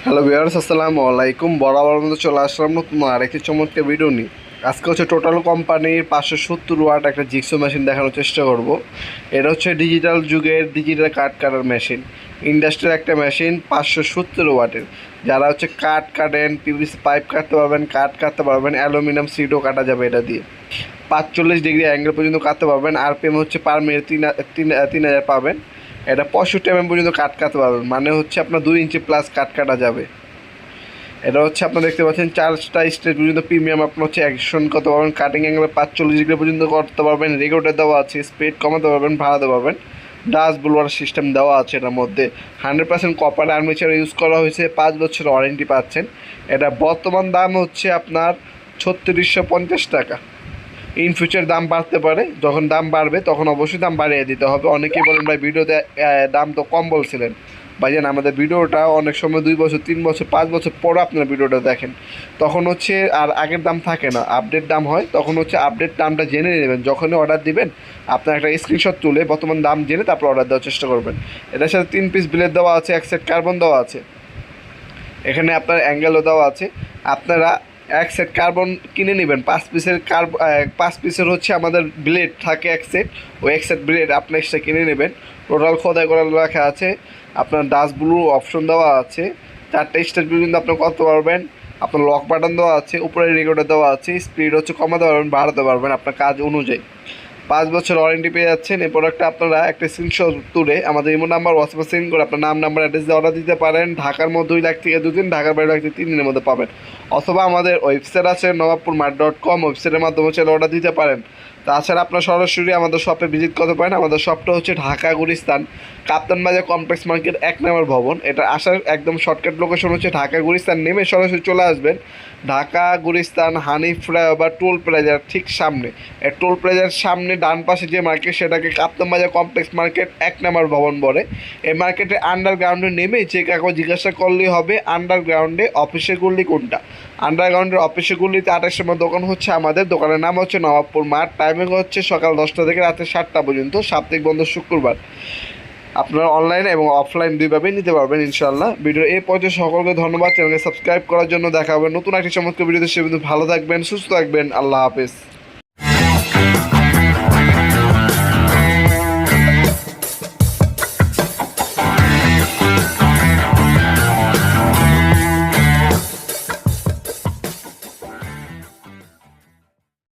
Hello viewers, আসসালামু আলাইকুম। বরাবর মতো চলে আসলাম নতুন আরেকটি চমৎকার ভিডিও নিয়ে। আজকে হচ্ছে টোটাল কোম্পানির 570 ওয়াট একটা জিক্সো মেশিন দেখানোর চেষ্টা করব। এটা হচ্ছে ডিজিটাল যুগের ডিজিটাল কাঠ কাটার মেশিন, ইন্ডাস্ট্রিয়াল একটা মেশিন 570 ওয়াটের। যারা হচ্ছে কাঠ কাটেন, পিভিসি পাইপ কাটতে পারবেন, কাঠ কাটতে পারবেন, অ্যালুমিনিয়াম সিটও কাটা যাবে এটা দিয়ে। 45 ডিগ্রি অ্যাঙ্গেল পর্যন্ত কাটতে পারবেন। আরপিএম হচ্ছে পার মিনিট 3000 পাবেন। এটা 65 পর্যন্ত কাট কাটতে পারবেন, মানে হচ্ছে আপনার 2 ইঞ্চি প্লাস কাট কাটা যাবে। এটা হচ্ছে আপনারা দেখতে পাচ্ছেন 4টা স্টেজ পর্যন্ত প্রিমিয়াম আপনার হচ্ছে অ্যাকশন করতে পারবেন। কাটিং অ্যাঙ্গেলে 45 ডিগ্রি পর্যন্ত করতে পারবেন। রেগুলেটর দেওয়া আছে, স্পিড কমাতে পারবেন, বাড়াতে পারবেন। ডাস্ট ব্লোয়ার সিস্টেম দেওয়া আছে এটার মধ্যে। 100% কপার আর্মেচার ইউজ করা হয়েছে, 5 বছর ওয়ারেন্টি পাচ্ছেন। এটা বর্তমান দাম হচ্ছে আপনার 3650 টাকা। ইন ফিউচার দাম বাড়তে পারে, যখন দাম বাড়বে তখন অবশ্যই দাম বাড়িয়ে দিতে হবে। অনেকেই বলেন ভাই ভিডিওতে দাম তো কম বলছিলেন। ভাইজান, আমাদের ভিডিওটা অনেক সময় 2 বছর, 3 বছর, 5 বছর পরে আপনারা ভিডিওটা দেখেন, তখন হচ্ছে আর আগের দাম থাকে না, আপডেট দাম হয়। তখন হচ্ছে আপডেট দামটা জেনে নেবেন, যখনই অর্ডার দিবেন আপনার একটা স্ক্রিনশট তুলে বর্তমান দাম জেনে তারপর অর্ডার দেওয়ার চেষ্টা করবেন। এটার সাথে 3 পিস ব্লেড দেওয়া আছে, 1 সেট কার্বন দেওয়া আছে, এখানে আপনার অ্যাঙ্গেলও দেওয়া আছে। আপনারা 1 সেট কার্বন কিনে নেবেন। 5 পিসের হচ্ছে আমাদের ব্লেড থাকে 1 সেট। ওই 1 সেট ব্লেড আপনি এক্সট্রা কিনে নেবেন। টোটাল খোদাই করা রাখা আছে। আপনার ডাস্ট ব্লু অপশন দেওয়া আছে। 4টা স্টেজ পর্যন্ত আপনি করতে পারবেন। আপনার লক বাটন দেওয়া আছে, উপরে রেগুলেটর দেওয়া আছে। স্পিড হচ্ছে কমাতে পারবেন, বাড়াতে পারবেন আপনার কাজ অনুযায়ী। 5 বছর ওয়ারেন্টি পেয়ে যাচ্ছেন। এই প্রোডাক্টটা আপনারা একটা স্ক্রিনশট তুলে আমাদের ইমো নাম্বার, হোয়াটসঅ্যাপে সেন্ড করে আপনার নাম, নাম্বার, অ্যাড্রেস দিয়ে অর্ডার দিতে পারেন। ঢাকার মধ্যে 2 লাখ থেকে 2 দিন, ঢাকার বাইরে 2 লাখ থেকে 3 দিনের মধ্যে পাবেন। অথবা আমাদের ওয়েবসাইট আছে nawabpurmart.com, ওয়েবসাইটের মাধ্যমে চাইলে অর্ডার দিতে পারেন। তাছাড়া আপনার সরাসরি আমাদের শপে ভিজিট করতে পারেন। আমাদের শপটা হচ্ছে ঢাকা গুলিস্তান কাপ্তান বাজার কমপ্লেক্স মার্কেট 1 নম্বর ভবন। এটা আসার একদম শর্টকাট লোকেশন হচ্ছে ঢাকা গুলিস্তান, নেমে সরাসরি চলে আসবেন ঢাকা গুলিস্তান হানিফ ফ্লাইওভার টোল প্লাজার ঠিক সামনে। এই টোল প্লাজার সামনে ডান পাশে যে মার্কেট, সেটাকে কাপ্তান বাজার কমপ্লেক্স মার্কেট 1 নম্বর ভবন বলে। এই মার্কেটে আন্ডারগ্রাউন্ডে নেমে যে কাউকে জিজ্ঞাসা করলেই হবে আন্ডারগ্রাউন্ডে অফিসের গুল্লি কোনটা। আন্ডারগ্রাউন্ডের অফিসের গুল্লিতে 28 নম্বর দোকান হচ্ছে আমাদের। দোকানের নাম হচ্ছে নবাবপুর মাঠ। টাইমিং হচ্ছে সকাল 10টা থেকে রাতে 7টা পর্যন্ত, সাপ্তাহিক বন্ধ শুক্রবার। আপনারা অনলাইনে এবং অফলাইন দুইভাবেই নিতে পারবেন ইনশাআল্লাহ। ভিডিও এই পর্যায়ে সকলকে ধন্যবাদ। চ্যানেলকে সাবস্ক্রাইব করার জন্য। দেখা হবে নতুন একটি চমৎকার ভিডিওতে। সে ভালো থাকবেন, সুস্থ থাকবেন। আল্লাহ হাফেজ।